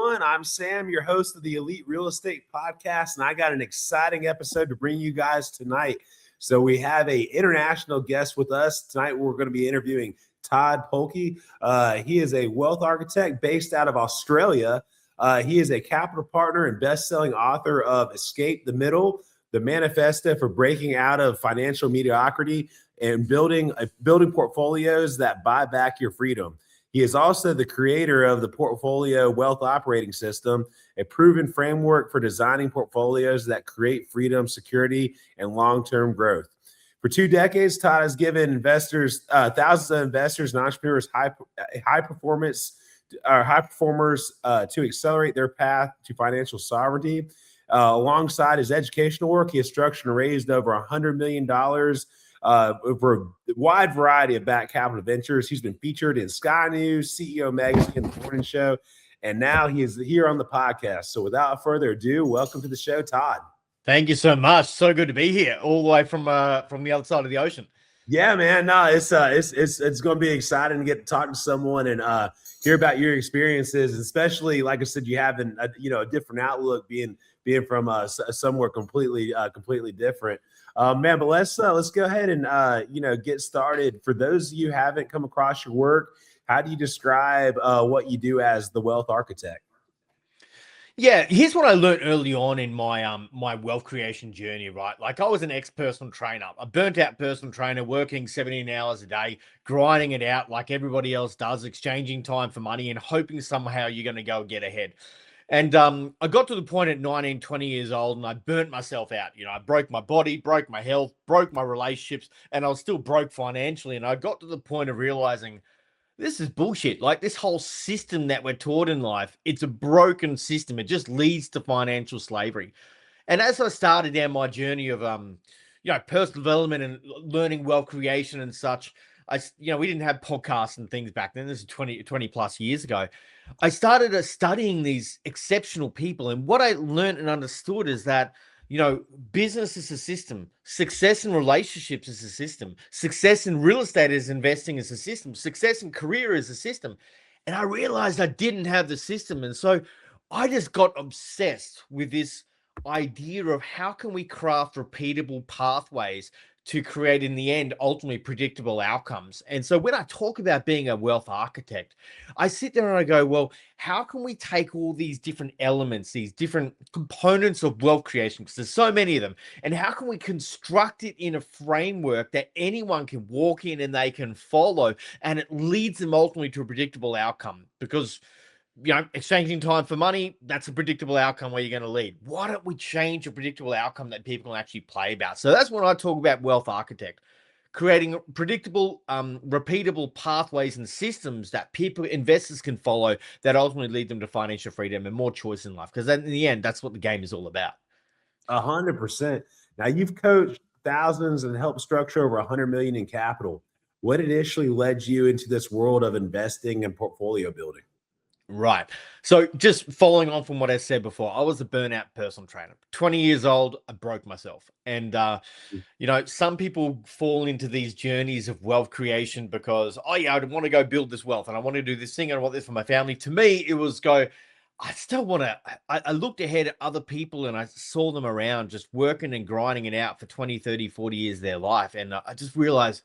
everyone. I'm Sam, your host of the Elite Real Estate Podcast, and I got an exciting episode to bring you guys tonight. So we have a international guest with us tonight. We're going to be interviewing Todd Polke. He is a wealth architect based out of Australia. He is a capital partner and best-selling author of Escape the Middle, the manifesto for breaking out of financial mediocrity and building portfolios that buy back your freedom. He is also the creator of the Portfolio Wealth Operating System, a proven framework for designing portfolios that create freedom, security, and long-term growth. For 2 decades, Todd has given investors, thousands of investors and entrepreneurs high performers to accelerate their path to financial sovereignty. Alongside his educational work, he has structured and raised over $100 million for a wide variety of back capital ventures. He's been featured in Sky News, CEO Magazine, The Morning Show, and now he is here on the podcast. So without further ado, welcome to the show, Todd. Thank you so much. So good to be here, all the way from the other side of the ocean. Yeah, man. No, it's going to be exciting to get to talk to someone and hear about your experiences, especially like I said, you have a different outlook being from somewhere completely different. Man, but let's go ahead and get started. For those of you who haven't come across your work, how do you describe what you do as the wealth architect? Yeah, here's what I learned early on in my my wealth creation journey, right? Like I was an ex-personal trainer, a burnt out personal trainer working 17 hours a day, grinding it out like everybody else does, exchanging time for money and hoping somehow you're going to go get ahead. And I got to the point at 19, 20 years old and I burnt myself out. I broke my body, broke my health, broke my relationships, and I was still broke financially. And I got to the point of realizing this is bullshit. Like this whole system that we're taught in life, it's a broken system. It just leads to financial slavery. And as I started down my journey of, personal development and learning wealth creation and such, we didn't have podcasts and things back then. This is 20 plus years ago. I started studying these exceptional people. And what I learned and understood is that, business is a system. Success in relationships is a system. Success in real estate is investing is a system. Success in career is a system. And I realized I didn't have the system. And so I just got obsessed with this idea of how can we craft repeatable pathways to create, in the end, ultimately predictable outcomes. And so when I talk about being a wealth architect, I sit there and I go, well, how can we take all these different elements, these different components of wealth creation, because there's so many of them, and how can we construct it in a framework that anyone can walk in and they can follow, and it leads them ultimately to a predictable outcome? Because exchanging time for money, that's a predictable outcome where you're going to lead. Why don't we change a predictable outcome that people can actually play about? So that's when I talk about wealth architect, creating predictable, repeatable pathways and systems that investors can follow that ultimately lead them to financial freedom and more choice in life. Because in the end, that's what the game is all about. 100%. Now you've coached thousands and helped structure over 100 million in capital. What initially led you into this world of investing and portfolio building? Right. So just following on from what I said before, I was a burnout personal trainer. 20 years old, I broke myself. And, some people fall into these journeys of wealth creation because, I want to go build this wealth and I want to do this thing and I want this for my family. To me, it was I still want to, I looked ahead at other people and I saw them around just working and grinding it out for 20, 30, 40 years of their life. And I just realized,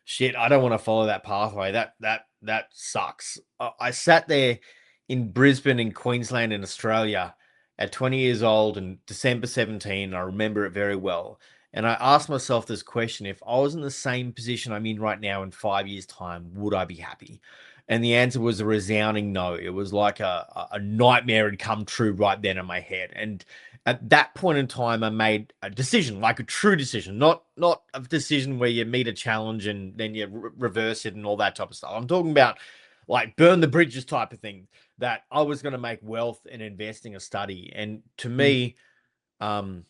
shit, I don't want to follow that pathway. That sucks. I sat there in Brisbane, in Queensland, in Australia, at 20 years old in December 17. I remember it very well. And I asked myself this question: if I was in the same position I'm in right now in 5 years' time, would I be happy? And the answer was a resounding no. It was like a nightmare had come true right then in my head. And at that point in time, I made a decision, like a true decision, not a decision where you meet a challenge and then you reverse it and all that type of stuff. I'm talking about like burn the bridges type of thing, that I was going to make wealth and investing a study. And to me, I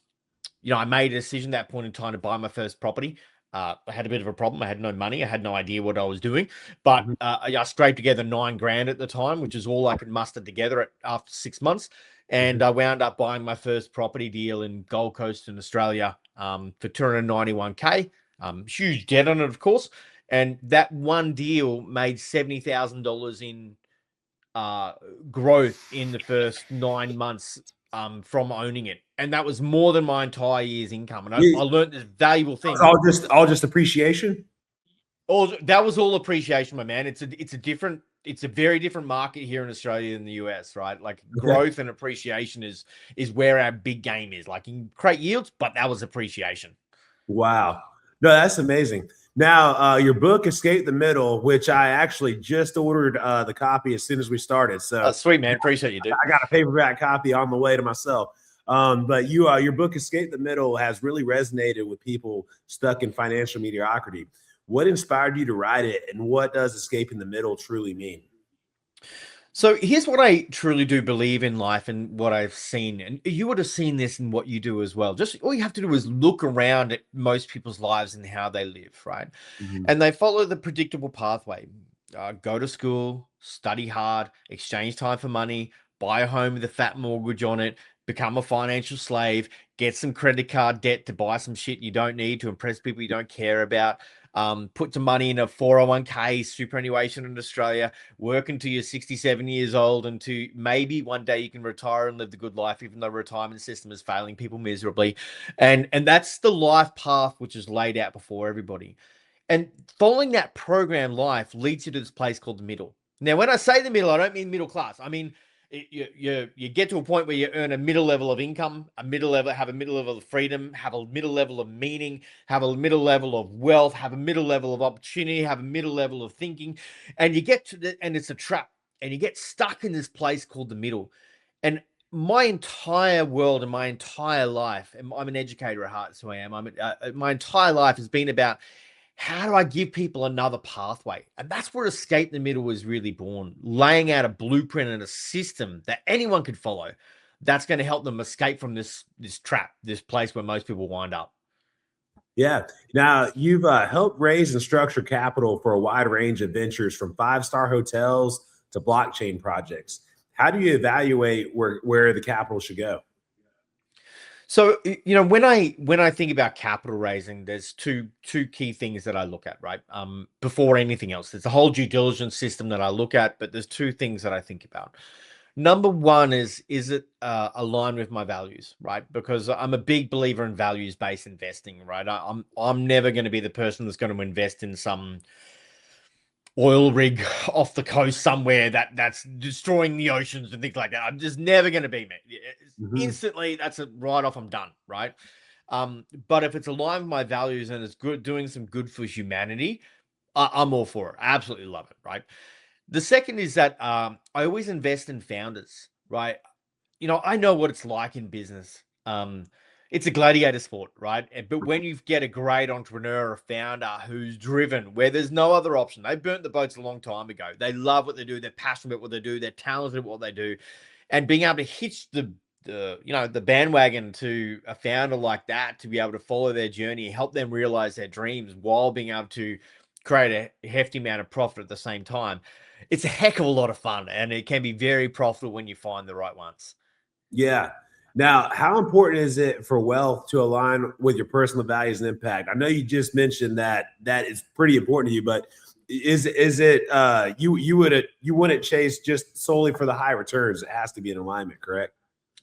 made a decision at that point in time to buy my first property. I had a bit of a problem. I had no money. I had no idea what I was doing, but I scraped together $9,000 at the time, which is all I could muster together after 6 months. And I wound up buying my first property deal in Gold Coast in Australia for $291K. Huge debt on it, of course. And that one deal made $70,000 in growth in the first 9 months from owning it, and that was more than my entire year's income. And I learned this valuable thing. All just appreciation. That was all appreciation, my man. It's a very different market here in Australia than the US, right? Like growth and appreciation is where our big game is. Like you can create yields, but that was appreciation. Wow. No, that's amazing. Now, your book, Escape the Middle, which I actually just ordered the copy as soon as we started. So sweet, man. Appreciate you, dude. I got a paperback copy on the way to myself. But your book, Escape the Middle, has really resonated with people stuck in financial mediocrity. What inspired you to write it, and what does escaping the middle truly mean? So here's what I truly do believe in life and what I've seen. And you would have seen this in what you do as well. Just all you have to do is look around at most people's lives and how they live, right? Mm-hmm. And they follow the predictable pathway. Go to school, study hard, exchange time for money, buy a home with a fat mortgage on it, become a financial slave, get some credit card debt to buy some shit you don't need to impress people you don't care about. Put some money in a 401k superannuation in Australia, work until you're 67 years old, and to maybe one day you can retire and live the good life, even though the retirement system is failing people miserably. And that's the life path which is laid out before everybody. And following that program life leads you to this place called the middle. Now, when I say the middle, I don't mean middle class. I mean, you get to a point where you earn a middle level of income, have a middle level of freedom, have a middle level of meaning, have a middle level of wealth, have a middle level of opportunity, have a middle level of thinking, and you get to and it's a trap, and you get stuck in this place called the middle. And my entire world and my entire life, and I'm an educator at heart, so I am. My entire life has been about how do I give people another pathway? And that's where Escape the Middle was really born, laying out a blueprint and a system that anyone could follow that's going to help them escape from this trap, this place where most people wind up. Yeah. Now, you've helped raise and structure capital for a wide range of ventures, from 5-star hotels to blockchain projects. How do you evaluate where the capital should go? So, when I think about capital raising, there's two key things that I look at, right? Before anything else, there's a whole due diligence system that I look at, but there's two things that I think about. Number one is it aligned with my values, right? Because I'm a big believer in values-based investing, right? I'm never going to be the person that's going to invest in some oil rig off the coast somewhere that's destroying the oceans and things like that. I'm just never going to be, man. Instantly, that's a write-off. I'm done, right? But if it's aligned with my values and it's good, doing some good for humanity, I'm all for it. I absolutely love it, right? The second is that I always invest in founders, right? I know what it's like in business. It's a gladiator sport, right? But when you get a great entrepreneur or founder who's driven, where there's no other option, they burnt the boats a long time ago. They love what they do. They're passionate about what they do. They're talented at what they do. And being able to hitch the bandwagon to a founder like that, to be able to follow their journey, help them realize their dreams while being able to create a hefty amount of profit at the same time. It's a heck of a lot of fun, and it can be very profitable when you find the right ones. Yeah. Now, how important is it for wealth to align with your personal values and impact? I know you just mentioned that is pretty important to you, but is it you wouldn't chase just solely for the high returns? It has to be in alignment, correct?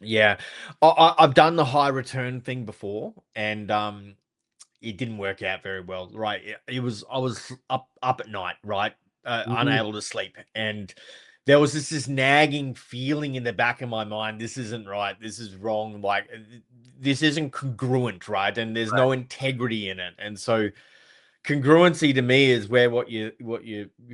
Yeah, I've done the high return thing before, and it didn't work out very well. Right, I was up at night, right, unable to sleep, and there was this nagging feeling in the back of my mind. This isn't right. This is wrong. Like, this isn't congruent, right? And there's no integrity in it. And so congruency to me is where what you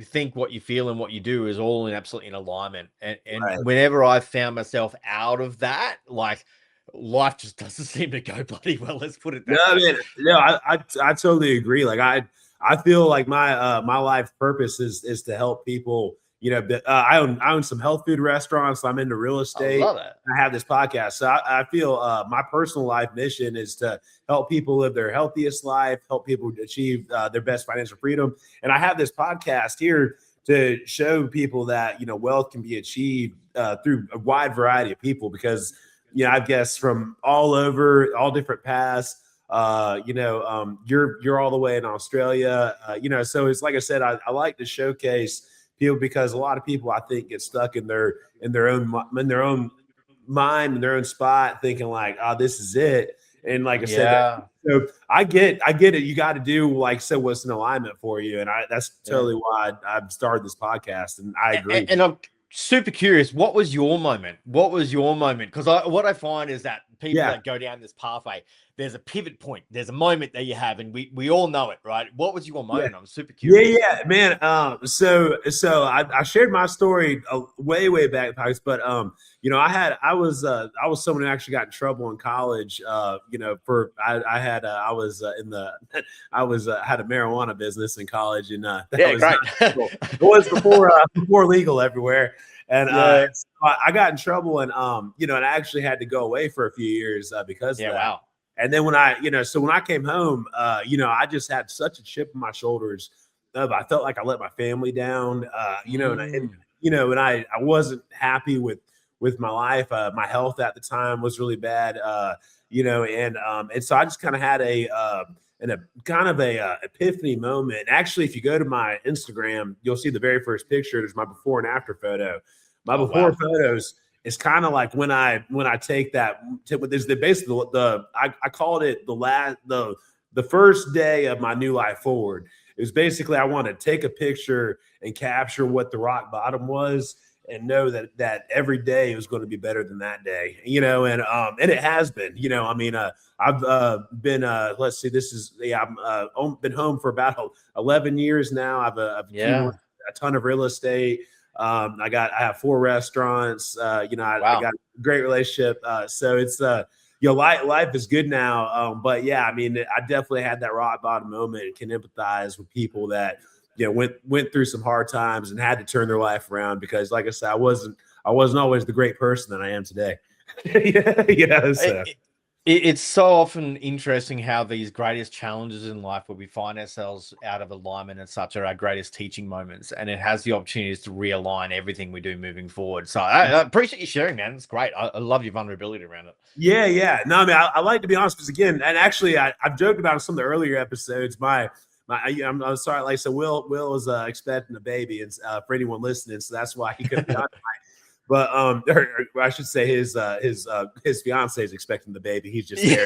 think, what you feel, and what you do is all absolutely in alignment. And whenever I found myself out of that, like, life just doesn't seem to go bloody well. Let's put it that way. No, I totally agree. Like I feel like my life purpose is to help people. I own some health food restaurants. So I'm into real estate. I love it. I have this podcast. So I feel my personal life mission is to help people live their healthiest life, help people achieve their best financial freedom. And I have this podcast here to show people that, wealth can be achieved through a wide variety of people, because, I've guests from all over, all different paths. You're all the way in Australia, so it's like I said, I like to showcase people, because a lot of people I think get stuck in their own mind, in their own spot, thinking like, oh, this is it. And like I said, so I get it. You got to do, like, so what's in alignment for you. And that's totally why I've started this podcast. And I agree. And I'm super curious. What was your moment? Because what I find is that people that go down this pathway, there's a pivot point. There's a moment that you have, and we all know it, right? What was your moment? I'm super curious. Yeah, man. So I shared my story way back, but I was someone who actually got in trouble in college. I had a marijuana business in college, and great. It was before legal everywhere. And so I got in trouble, and and I actually had to go away for a few years because of that. Wow. And then when I came home, I just had such a chip on my shoulders. I felt like I let my family down, and I wasn't happy with my life. My health at the time was really bad, and so I just kind of had a epiphany moment. Actually, if you go to my Instagram, you'll see the very first picture. There's my before and after photo. My before photos. It's kind of like when I take that. There's basically I called it the first day of my new life forward. It was basically, I want to take a picture and capture what the rock bottom was, and know that every day was going to be better than that day, and it has been. I've been let's see, I've been home for about 11 years now. I've a ton of real estate. I have 4 restaurants. I got a great relationship. So it's life is good now. But I definitely had that rock bottom moment, and can empathize with people that went through some hard times and had to turn their life around, because, like I said, I wasn't always the great person that I am today. So. It's so often interesting how these greatest challenges in life, where we find ourselves out of alignment and such, are our greatest teaching moments, and it has the opportunities to realign everything we do moving forward. So I appreciate you sharing, man. It's great. I love your vulnerability around it. Yeah. No, I like to be honest, because again, and actually I've joked about in some of the earlier episodes, I'm sorry, like, so Will was expecting a baby, and for anyone listening, so that's why he couldn't be on tonight. But or I should say his fiance is expecting the baby. He's just there.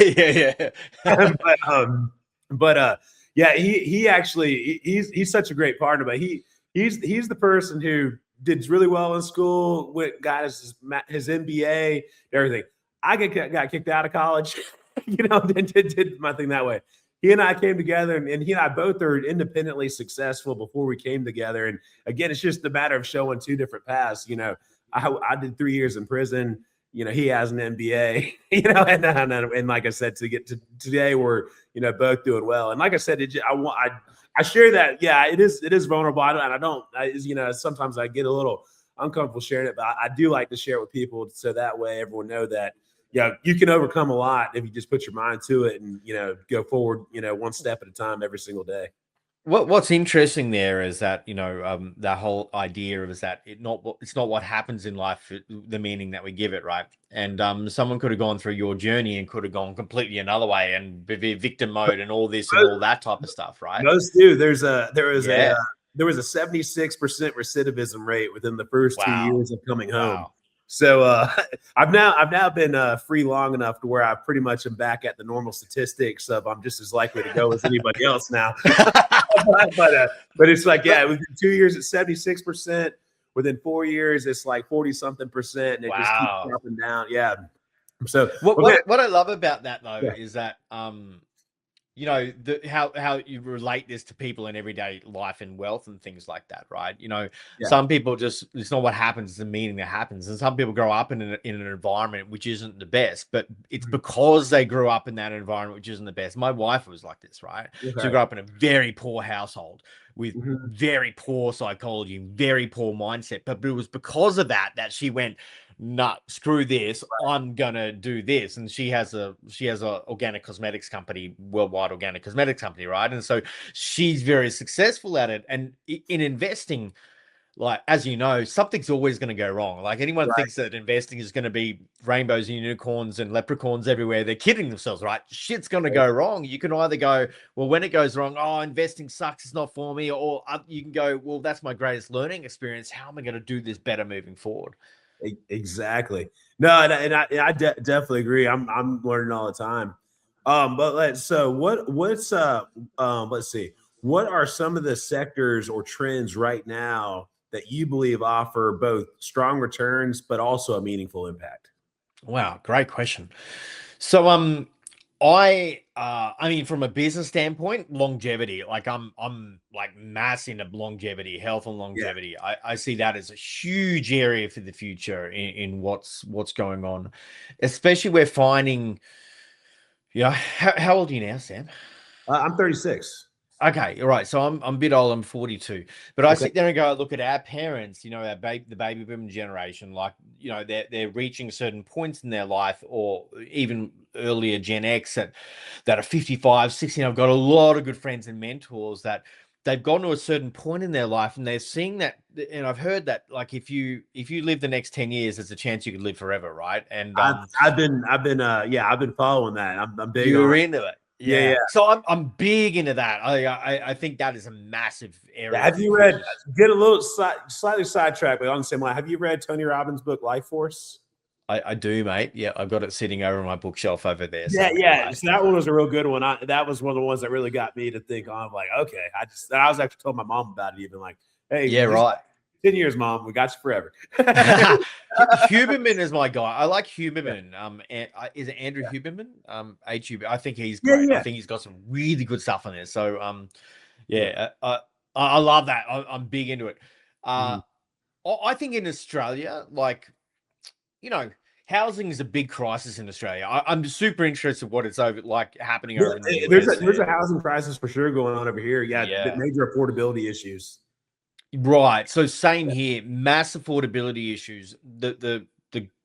He actually he's such a great partner. But he's the person who did really well in school, got his MBA and everything. I got kicked out of college, did my thing that way. He and I came together, and he and I both are independently successful before we came together. And again, it's just a matter of showing 2 different paths. I did 3 years in prison. He has an MBA. And like I said, to get to today, we're both doing well. And like I said, I share that. Yeah, it is vulnerable. Sometimes I get a little uncomfortable sharing it, but I do like to share it with people, so that way everyone know that you can overcome a lot if you just put your mind to it and go forward, one step at a time every single day. What's interesting there is that that whole idea is that it's not what happens in life, the meaning that we give it, right? And someone could have gone through your journey and could have gone completely another way and be victim mode and all this and all that type of stuff, right? Most do. There was a 76% recidivism rate within the first 2 years of coming home. So I've now been free long enough to where I pretty much am back at the normal statistics of I'm just as likely to go as anybody else now. but it's like, within 2 years it's 76%. Within 4 years it's like 40-something%, and it just keeps dropping down. Yeah. So what I love about that though is that how you relate this to people in everyday life and wealth and things like that, right? Some people it's not what happens, it's the meaning that happens. And some people grow up in an environment which isn't the best, but it's because they grew up in that environment which isn't the best. My wife was like this, right? Okay. She grew up in a very poor household with very poor psychology, very poor mindset. But it was because of that she went, nah, screw this, I'm gonna do this. And she has a organic cosmetics company, worldwide organic cosmetics company, right? And so she's very successful at it. And in investing, like, as you know, something's always going to go wrong. Like anyone Right. thinks that investing is going to be rainbows and unicorns and leprechauns everywhere. They're kidding themselves, right? Shit's going to go wrong. You can either go, well, when it goes wrong, oh, investing sucks, it's not for me. Or you can go, well, that's my greatest learning experience. How am I going to do this better moving forward? Exactly. No, and I definitely agree. I'm learning all the time. But let's see. What are some of the sectors or trends right now that you believe offer both strong returns but also a meaningful impact? Wow, great question. So I mean from a business standpoint, longevity, like I'm like mass into longevity, health and longevity. I see that as a huge area for the future in what's going on. Especially we're finding, how old are you now, Sam? I'm 36. Okay, all right. So I'm a bit old. I'm 42, but I Okay. sit there and go, look at our parents. The baby boom generation. Like, they're reaching certain points in their life, or even earlier Gen X that are 55, 60. I've got a lot of good friends and mentors that they've gone to a certain point in their life, and they're seeing that. And I've heard that, like, if you live the next 10 years, there's a chance you could live forever, right? And I've been following that. I'm big you're on. into it. Yeah. So I'm big into that. I think that is a massive area. Have you read? Get a little slightly sidetracked, but on the same line. Have you read Tony Robbins' book Life Force? I do, mate. Yeah, I've got it sitting over my bookshelf over there. Yeah. So that one was a real good one. That was one of the ones that really got me to think on, like, okay, I was actually told my mom about it, even like, hey, yeah, right. 10 years, Mom, we got you forever. Huberman is my guy. I like Huberman. Is it Andrew Huberman? HUB. I think he's great. Yeah. I think he's got some really good stuff on there. So I love that. I'm big into it. I think in Australia, like, housing is a big crisis in Australia. I'm super interested what it's happening over in the US. There's a housing crisis for sure going on over here. Yeah. Major affordability issues. Right. So same here. Mass affordability issues. The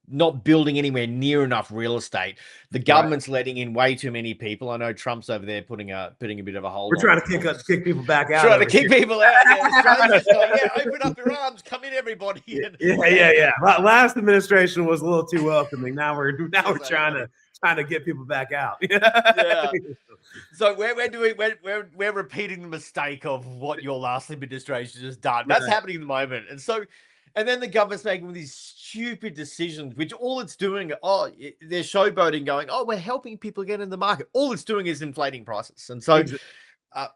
not building anywhere near enough real estate. The government's letting in way too many people. I know Trump's over there putting a bit of a hold. We're trying to kick people back out. Trying to kick people out. Yeah, open up your arms. Come in, everybody. Yeah. Last administration was a little too welcoming. Now we're trying to get people back out. Yeah. So we're repeating the mistake of what your last administration has done. That's happening at the moment. And then the government's making these stupid decisions, which all it's doing, they're showboating, going, oh, we're helping people get in the market. All it's doing is inflating prices. And so,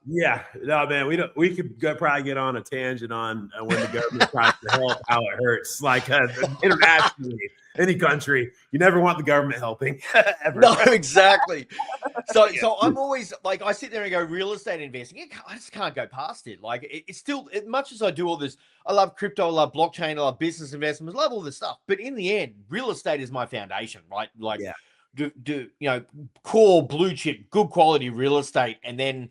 no, man, we could probably get on a tangent on when the government tries to help, how it hurts. Like internationally, any country, you never want the government helping. Ever. No, exactly. So I'm always like, I sit there and go, real estate investing. I just can't go past it. Like it's still, as much as I do all this, I love crypto, I love blockchain, I love business investments, I love all this stuff. But in the end, real estate is my foundation, right? Like, do core blue chip, good quality real estate, and then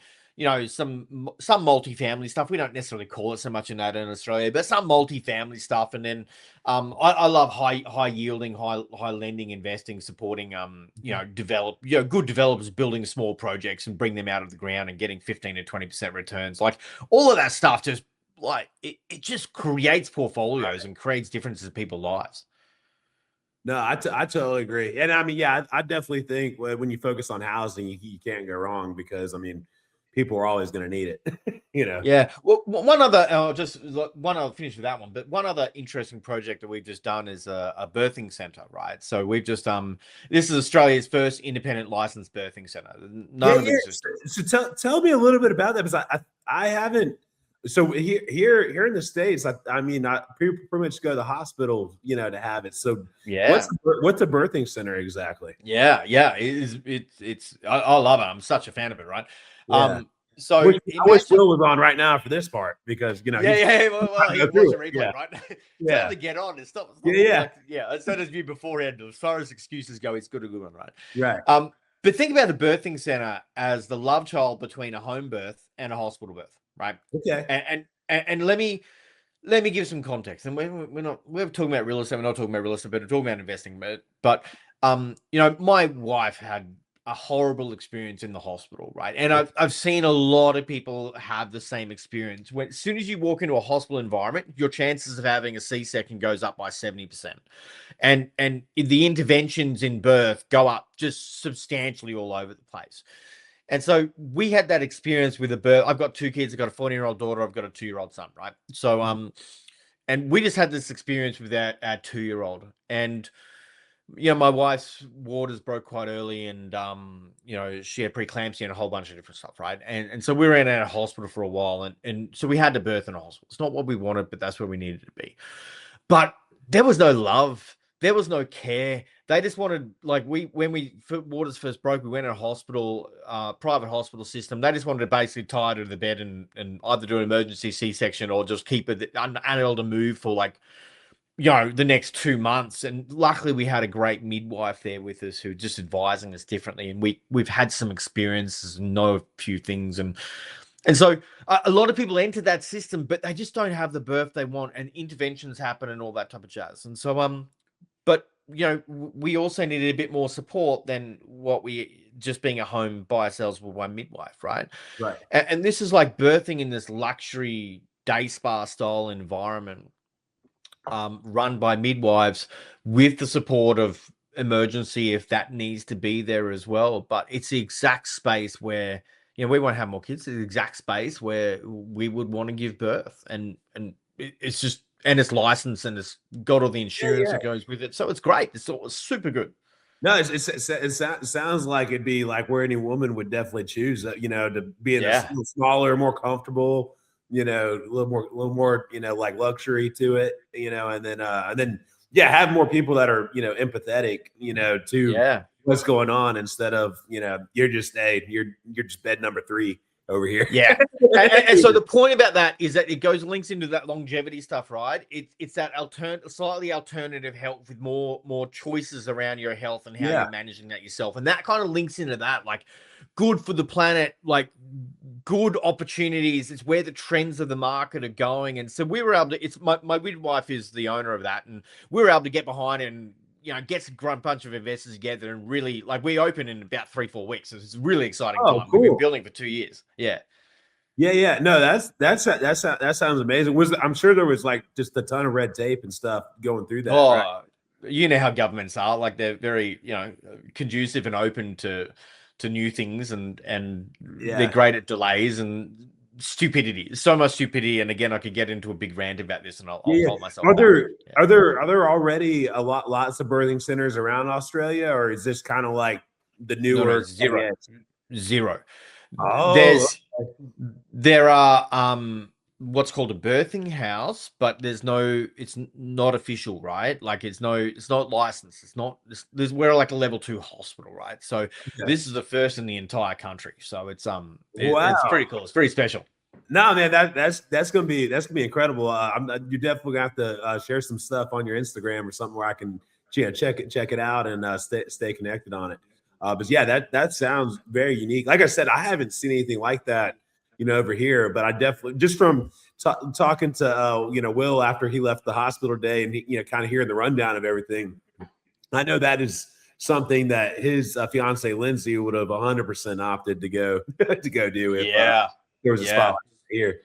some multifamily stuff. We don't necessarily call it so much in Australia, but some multifamily stuff. And then I love high yielding, high lending investing, supporting good developers building small projects and bring them out of the ground and getting 15 to 20% returns. Like all of that stuff just like it just creates portfolios and creates differences in people's lives. No, I totally agree. And I mean, I definitely think when you focus on housing, you can't go wrong because, I mean, people are always going to need it, Yeah. Well, one other, I'll finish with that one, but one other interesting project that we've just done is a birthing center, right? So we've just, this is Australia's first independent licensed birthing center. None of it's just. So tell me a little bit about that, because I haven't. So here in the States, I mean, people pretty much go to the hospital, to have it. So what's a birthing center exactly? Yeah. It's I love it. I'm such a fan of it, right? Yeah. So I wish Will was on right now for this part because well, he was a replay, right? Yeah, to get on. It's not yeah. It's not as view beforehand. As far as excuses go, it's a good one, right? Right. But think about a birthing center as the love child between a home birth and a hospital birth, right? Okay. And let me give some context. And we're talking about real estate. We're not talking about real estate, but we're talking about investing. But my wife had a horrible experience in the hospital, right? And I've seen a lot of people have the same experience. When as soon as you walk into a hospital environment, your chances of having a C-section goes up by 70%. And the interventions in birth go up just substantially all over the place. And so we had that experience with a birth. I've got two kids. I've got a 14-year-old daughter. I've got a 2-year-old son, right? So and we just had this experience with our 2-year-old. And my wife's waters broke quite early, and she had preeclampsia and a whole bunch of different stuff, right? And so we were in a hospital for a while, and so we had to birth in a hospital. It's not what we wanted, but that's where we needed to be. But there was no love, there was no care. They just wanted, like, when waters first broke, we went in a hospital, private hospital system. They just wanted to basically tie her to the bed and either do an emergency C-section or just keep her unable to move for like the next 2 months. And luckily we had a great midwife there with us who just advising us differently. And we've had some experiences and know a few things. And so a lot of people enter that system, but they just don't have the birth they want, and interventions happen and all that type of jazz. And so, but we also needed a bit more support than what we just being at home by ourselves with one midwife. Right. Right. And this is like birthing in this luxury day spa style environment, run by midwives with the support of emergency if that needs to be there as well. But it's the exact space where we won't have more kids. It's the exact space where we would want to give birth, and it's just, and it's licensed and it's got all the insurance that goes with it. So it's great. It's super good. No, it sounds like it'd be like where any woman would definitely choose, to be in a little smaller, more comfortable, a little more, like luxury to it, and then have more people that are, empathetic, to what's going on, instead of, you're just bed number 3 over here. Yeah. and so the point about that is that it links into that longevity stuff, right? It's that slightly alternative health with more choices around your health and how you're managing that yourself. And that kind of links into that, like, good for the planet, like good opportunities. It's where the trends of the market are going. And so we were able to, my midwife is the owner of that, and we were able to get behind and get a bunch of investors together, and really, like, we open in about 3-4 weeks. So it's a really exciting time. Cool. We've been building for 2 years. Yeah. No, that sounds amazing. I'm sure there was like just a ton of red tape and stuff going through that. Right? You know how governments are, like, they're very, conducive and open to new things, and they're great at delays and stupidity. So much stupidity. And again, I could get into a big rant about this, and I'll hold myself. Are there already lots of birthing centers around Australia, or is this kind of like the newer? No, zero. Oh, there are what's called a birthing house, but it's not official, right? Like, it's not licensed. We're like a level 2 hospital, right? So this is the first in the entire country. So it's it's pretty cool. It's pretty special. No, man, that's gonna be incredible. You definitely gonna have to share some stuff on your Instagram or something where I can check it out and stay connected on it. But yeah, that sounds very unique. Like I said, I haven't seen anything like that, over here. But I definitely, just from talking to Will after he left the hospital today, and he, kind of hearing the rundown of everything, I know that is something that his fiance Lindsay would have 100% opted to go do if there was a spot here.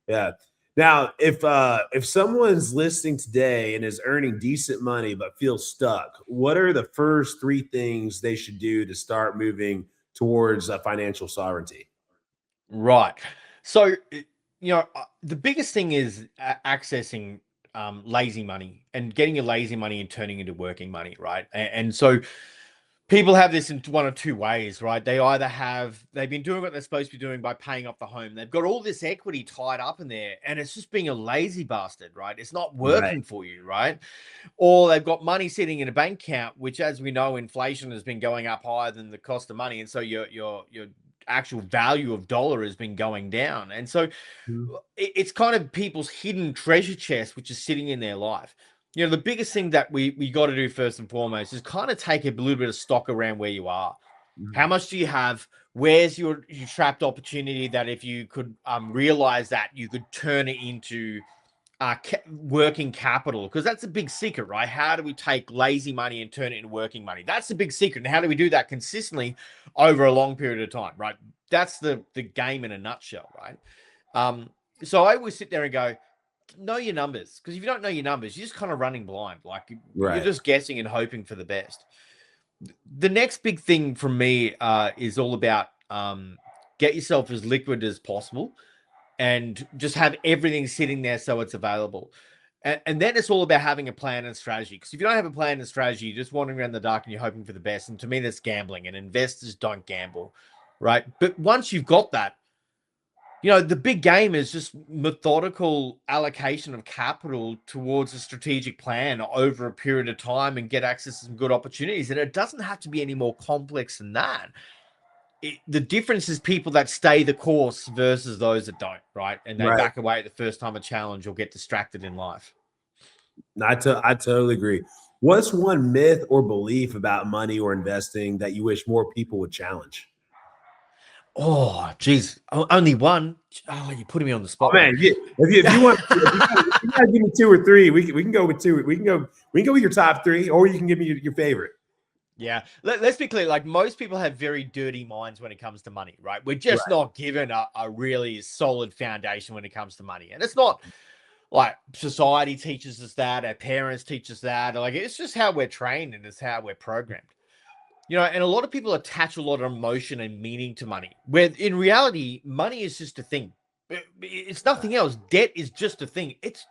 Yeah. Now, if someone's listening today and is earning decent money but feels stuck, what are the first 3 things they should do to start moving towards financial sovereignty? Right. So, the biggest thing is accessing lazy money, and getting your lazy money and turning into working money, right? And so people have this in one of 2 ways, right? They've been doing what they're supposed to be doing by paying off the home. They've got all this equity tied up in there, and it's just being a lazy bastard, right? It's not working for you, right? Or they've got money sitting in a bank account, which, as we know, inflation has been going up higher than the cost of money. And so your actual value of dollar has been going down. And so it's kind of people's hidden treasure chest, which is sitting in their life. The biggest thing that we got to do first and foremost is kind of take a little bit of stock around where you are. How much do you have? Where's your trapped opportunity that if you could realize that, you could turn it into working capital, because that's a big secret, right? How do we take lazy money and turn it into working money? That's the big secret. And how do we do that consistently over a long period of time, right? That's the game in a nutshell, right? So I always sit there and go, know your numbers, because if you don't know your numbers, you're just kind of running blind. Like you're just guessing and hoping for the best. The next big thing from me is all about get yourself as liquid as possible and just have everything sitting there so it's available. And then it's all about having a plan and strategy. Because if you don't have a plan and strategy, you're just wandering around the dark and you're hoping for the best. And to me, that's gambling, and investors don't gamble, right? But once you've got that, the big game is just methodical allocation of capital towards a strategic plan over a period of time and get access to some good opportunities. And it doesn't have to be any more complex than that. The difference is people that stay the course versus those that don't, right? And they back away at the first time a challenge or get distracted in life. I totally agree. What's one myth or belief about money or investing that you wish more people would challenge? Oh, geez. Only one. Oh, you're putting me on the spot. Oh, man, if you want, if you gotta give me two or three, we can go with two. We can go with your top three, or you can give me your favorite. Yeah, let's be clear. Like, most people have very dirty minds when it comes to money, right? We're just not given a really solid foundation when it comes to money. And it's not like society teaches us that, our parents teach us that. Like, it's just how we're trained and it's how we're programmed. And a lot of people attach a lot of emotion and meaning to money, where in reality, money is just a thing. It's nothing else. Debt is just a thing. It's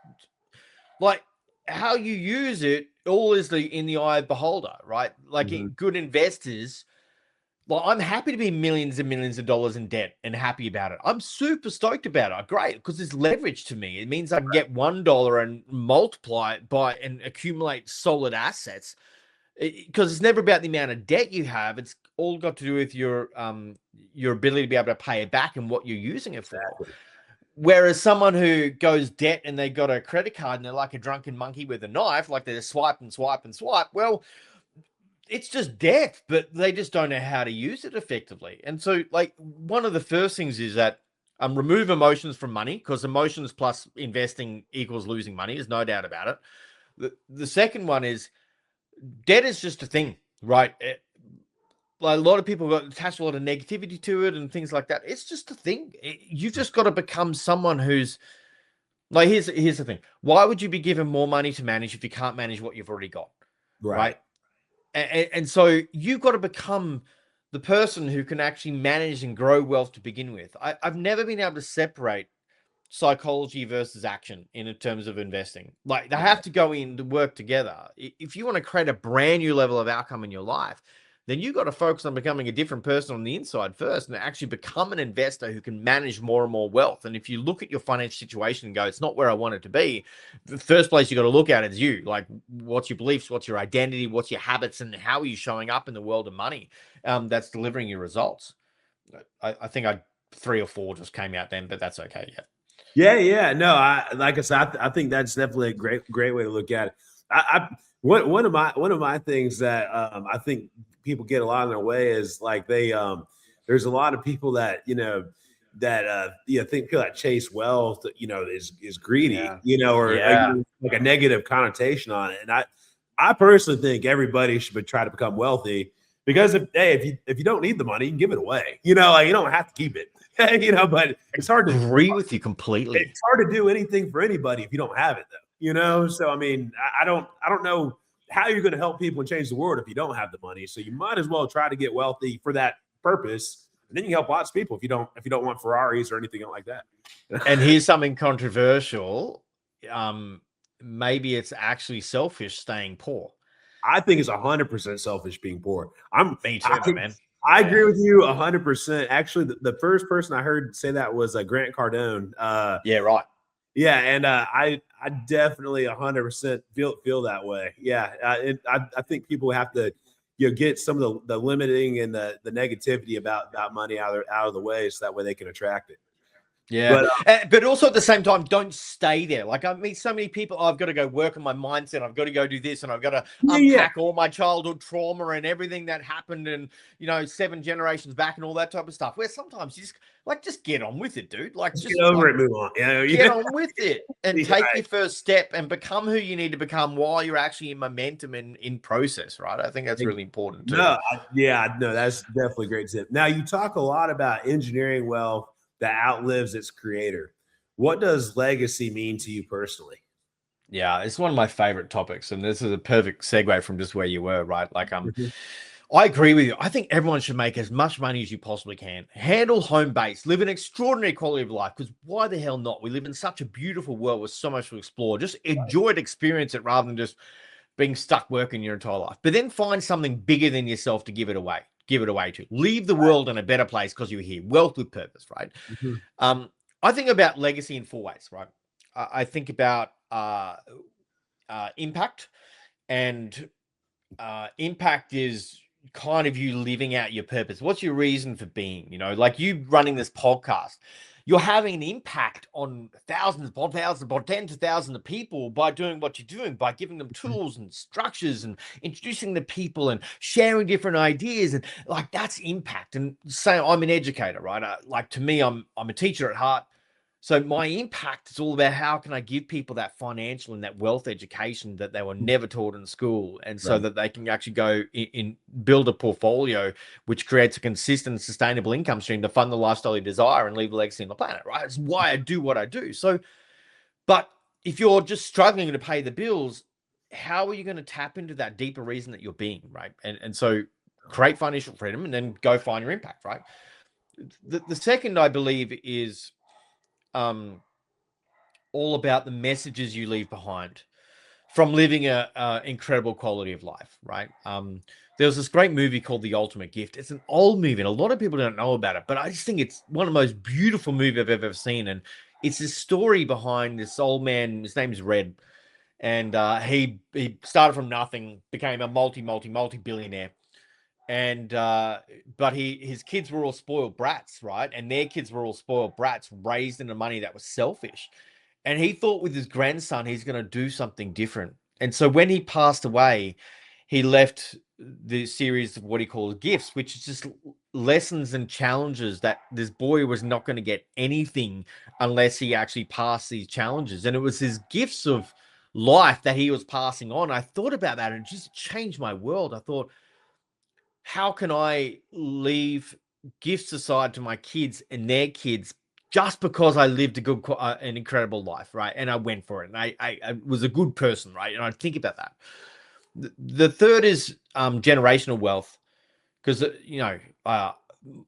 like how you use it all is in the eye of beholder, right? Like good investors, like I'm happy to be millions and millions of dollars in debt and happy about it. I'm super stoked about it. Great, because it's leverage to me. It means I can get $1 and multiply it by and accumulate solid assets. Because it's never about the amount of debt you have. It's all got to do with your ability to be able to pay it back and what you're using it for. Exactly. Whereas someone who goes debt and they got a credit card and they're like a drunken monkey with a knife, like they just swipe and swipe and swipe. Well, it's just debt, but they just don't know how to use it effectively. And so, like, one of the first things is that remove emotions from money, because emotions plus investing equals losing money. There's no doubt about it. The second one is debt is just a thing, right? Like a lot of people got attached a lot of negativity to it and things like that. It's just a thing. You've just got to become someone who's like, here's the thing. Why would you be given more money to manage if you can't manage what you've already got? Right. And so you've got to become the person who can actually manage and grow wealth to begin with. I've never been able to separate psychology versus action in terms of investing. Like, they have to go in to work together. If you want to create a brand new level of outcome in your life, then you've got to focus on becoming a different person on the inside first and actually become an investor who can manage more and more wealth. And if you look at your financial situation and go, it's not where I want it to be, the first place you got to look at is you. Like, what's your beliefs, what's your identity, what's your habits, and how are you showing up in the world of money that's delivering you results? I think 3 or 4 just came out then, but that's okay. Yeah. No, like I said, I think that's definitely a great way to look at it. One of my things that I think people get a lot in their way is like there's a lot of people that think people that chase wealth is greedy, or like a negative connotation on it. And I personally think everybody should try to become wealthy, because if you don't need the money, you can give it away. Like, you don't have to keep it. But it's hard to agree with you completely. It's hard to do anything for anybody if you don't have it, though. So I mean, I don't know how you're going to help people and change the world if you don't have the money. So you might as well try to get wealthy for that purpose, and then you help lots of people if you don't want Ferraris or anything like that. And here's something controversial. Maybe it's actually selfish staying poor. I think it's 100% selfish being poor. Me too, man. I agree with you 100%. Actually, the first person I heard say that was Grant Cardone. Yeah, right. Yeah, and I definitely 100% feel that way. Yeah, I think people have to get some of the limiting and the negativity about money out of the way, so that way they can attract it. Yeah. But also at the same time, don't stay there. Like, I mean, so many people, I've got to go work on my mindset. I've got to go do this, and I've got to unpack all my childhood trauma and everything that happened and, 7 generations back and all that type of stuff. Where sometimes you just get on with it, dude. Like, just get over it, move on. Get on with it and take your first step and become who you need to become while you're actually in momentum and in process, right? I think that's really important too. No, that's definitely a great tip. Now, you talk a lot about engineering wealth that outlives its creator. What does legacy mean to you personally? Yeah, it's one of my favorite topics, and this is a perfect segue from just where you were, right? Like, I agree with you. I think everyone should make as much money as you possibly can. Handle home base, live an extraordinary quality of life, because why the hell not? We live in such a beautiful world with so much to explore. Just enjoy it, experience it, rather than just being stuck working your entire life. But then find something bigger than yourself to give it away to. Leave the world in a better place because you're here. Wealth with purpose, right? I think about legacy in 4 ways, right? I think about impact, and impact is kind of you living out your purpose. What's your reason for being? Like you running this podcast, you're having an impact on thousands upon tens of thousands of people by doing what you're doing, by giving them tools and structures and introducing the people and sharing different ideas. And like, that's impact. And say I'm an educator, right? Like, to me, I'm a teacher at heart. So my impact is all about how can I give people that financial and that wealth education that they were never taught in school, and so that they can actually go in build a portfolio which creates a consistent, sustainable income stream to fund the lifestyle you desire and leave a legacy on the planet, right? It's why I do what I do. So, but if you're just struggling to pay the bills, how are you going to tap into that deeper reason that you're being, right? And so create financial freedom and then go find your impact, right? The second, I believe, is all about the messages you leave behind from living a incredible quality of life, right? There was this great movie called The Ultimate Gift. It's an old movie, and a lot of people don't know about it, but I just think it's one of the most beautiful movies I've ever seen. And it's this story behind this old man. His name is Red, and he started from nothing, became a multi billionaire. And but his kids were all spoiled brats, right? And their kids were all spoiled brats, raised in the money that was selfish. And he thought with his grandson he's going to do something different. And so when he passed away, he left the series of what he calls gifts, which is just lessons and challenges that this boy was not going to get anything unless he actually passed these challenges. And it was his gifts of life that he was passing on. I thought about that and it just changed my world. I thought, how can I leave gifts aside to my kids and their kids just because I lived an incredible life, right? And I went for it, and I was a good person, right? And I think about that. The third is generational wealth, because I've got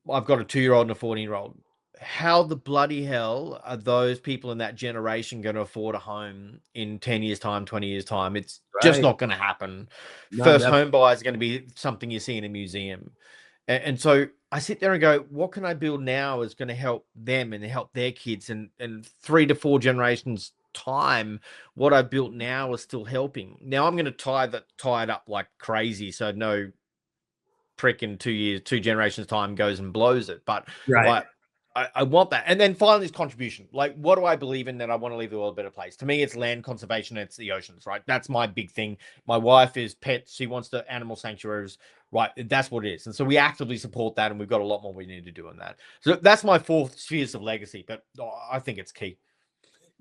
a 2-year-old and a 14-year-old. How the bloody hell are those people in that generation going to afford a home in 10 years' time, 20 years' time? It's just not going to happen. First home buyer is going to be something you see in a museum. And so I sit there and go, what can I build now is going to help them and help their kids? And 3 to 4 generations time, what I built now is still helping. Now I'm going to tie it up like crazy, so no prick in 2 generations time goes and blows it. But I want that. And then finally, is contribution. Like, what do I believe in that I want to leave the world a better place? To me, it's land conservation. It's the oceans, right? That's my big thing. My wife is pets. She wants the animal sanctuaries, right? That's what it is. And so we actively support that. And we've got a lot more we need to do on that. So that's my 4 spheres of legacy. But I think it's key.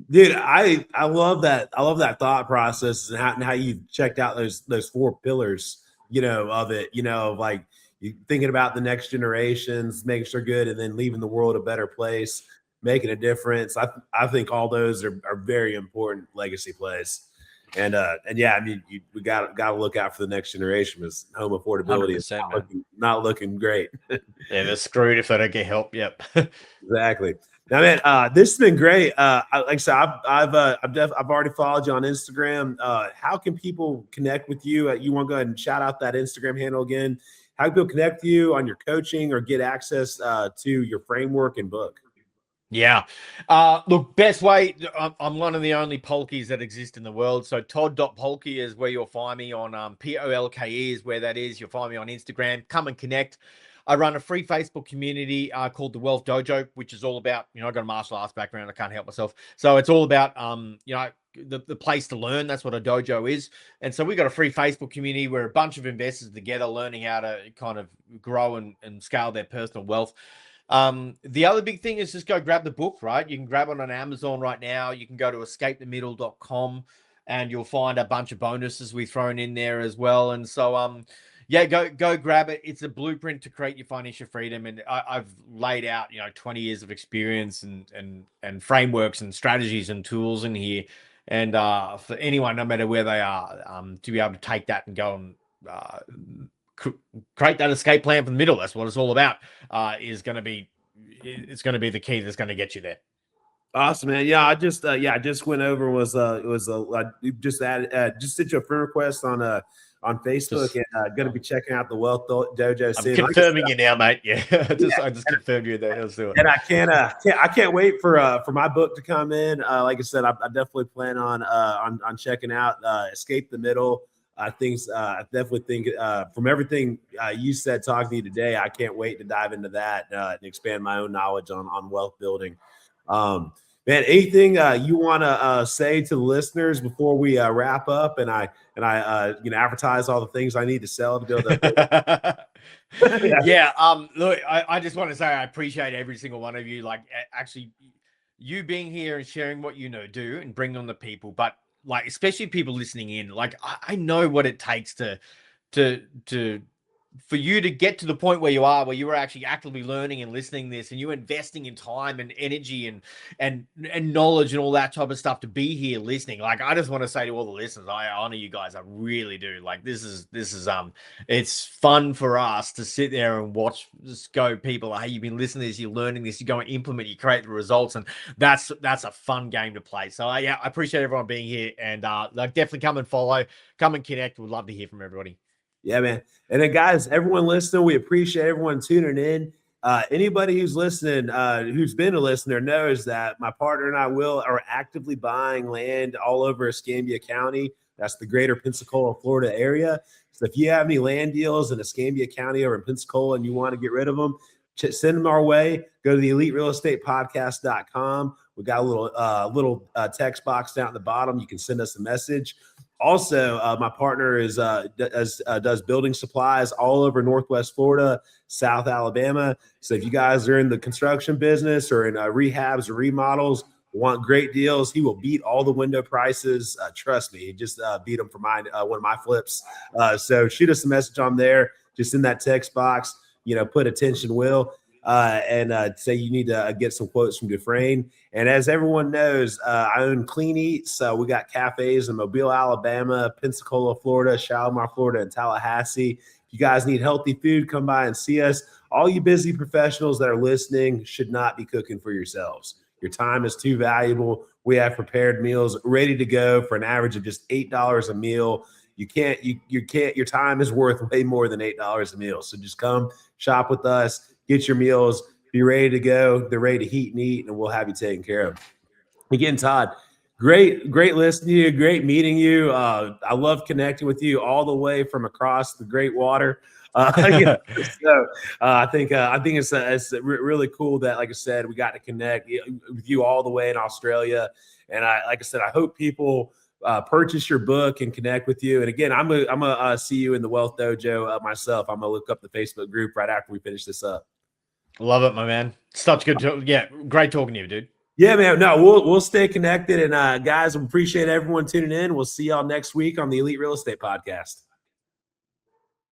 Dude, I love that. I love that thought process and how you checked out those 4 pillars, of it, like, you thinking about the next generations, making sure good, and then leaving the world a better place, making a difference. I think all those are very important legacy plays. And yeah, I mean, we got to look out for the next generation, because home affordability is not looking great. Yeah, they're screwed if they don't get help. Yep. Exactly. Now, man, this has been great. Like I said, I've already followed you on Instagram. How can people connect with you? You want to go ahead and shout out that Instagram handle again? How can people connect with you on your coaching or get access to your framework and book? Yeah. Look, best way, I'm one of the only Polkies that exist in the world. So Todd.Polke is where you'll find me on Polke is where that is. You'll find me on Instagram. Come and connect. I run a free Facebook community called the Wealth Dojo, which is all about, I got a martial arts background. I can't help myself. So it's all about, the place to learn. That's what a dojo is. And so we got a free Facebook community where a bunch of investors together learning how to kind of grow and scale their personal wealth. The other big thing is just go grab the book, right? You can grab it on Amazon right now. You can go to escapethemiddle.com and you'll find a bunch of bonuses we've thrown in there as well. And so, go grab it. It's a blueprint to create your financial freedom. And I've laid out, 20 years of experience and frameworks and strategies and tools in here. And for anyone, no matter where they are, to be able to take that and go and create that escape plan from the middle. That's what it's all about. It's going to be the key that's going to get you there. Awesome, man. Yeah, I just went over just sent you a friend request on Facebook and going to be checking out the Wealth Dojo soon. I'm confirming you now, mate. Yeah, I just confirmed you there. Let's do it. And I can't wait for my book to come in. Like I said, I definitely plan on checking out Escape the Middle. I definitely think from everything you said talking to you today, I can't wait to dive into that and expand my own knowledge on wealth building. Man, anything you want to say to the listeners before we wrap up and I advertise all the things I need to sell to build a Yeah. Look, I just want to say I appreciate every single one of you. Like, actually, you being here and sharing what do and bring on the people, but like, especially people listening in, like I know what it takes for you to get to the point where you are, where you are actually actively learning and listening this, and you're investing in time and energy and knowledge and all that type of stuff to be here listening. Like, I just want to say to all the listeners, I honor you guys. I really do. Like, this is it's fun for us to sit there and watch this go. People, hey, you've been listening to this, you're learning this, you go and implement, you create the results, and that's a fun game to play. So I appreciate everyone being here, and definitely come and follow, come and connect. We'd love to hear from everybody. Yeah, man. And then, guys, everyone listening, we appreciate everyone tuning in. Anybody who's listening, who's been a listener, knows that my partner and I are actively buying land all over Escambia County. That's the greater Pensacola, Florida area. So if you have any land deals in Escambia County or in Pensacola and you want to get rid of them, send them our way. Go to the EliteRealEstatePodcast.com. We got a little text box down at the bottom. You can send us a message. Also, my partner does building supplies all over Northwest Florida, South Alabama. So if you guys are in the construction business or in rehabs or remodels, want great deals, he will beat all the window prices. Trust me, he just beat them for one of my flips. So shoot us a message on there, just in that text box. Put attention, Will. And say you need to get some quotes from Dufresne. And as everyone knows, I own Clean Eats. We got cafes in Mobile, Alabama, Pensacola, Florida, Shalimar, Florida, and Tallahassee. If you guys need healthy food, come by and see us. All you busy professionals that are listening should not be cooking for yourselves. Your time is too valuable. We have prepared meals ready to go for an average of just $8 a meal. Your time is worth way more than $8 a meal. So just come shop with us. Get your meals, be ready to go. They're ready to heat and eat, and we'll have you taken care of. Again, Todd, great listening to you. Great meeting you. I love connecting with you all the way from across the great water. I think it's really cool that, like I said, we got to connect with you all the way in Australia. And I hope people purchase your book and connect with you. And again, I'm gonna see you in the Wealth Dojo myself. I'm gonna look up the Facebook group right after we finish this up. Love it, my man. Such good. Great talking to you, dude. Yeah, man. No, we'll stay connected. And guys, we appreciate everyone tuning in. We'll see y'all next week on the Elite Real Estate Podcast.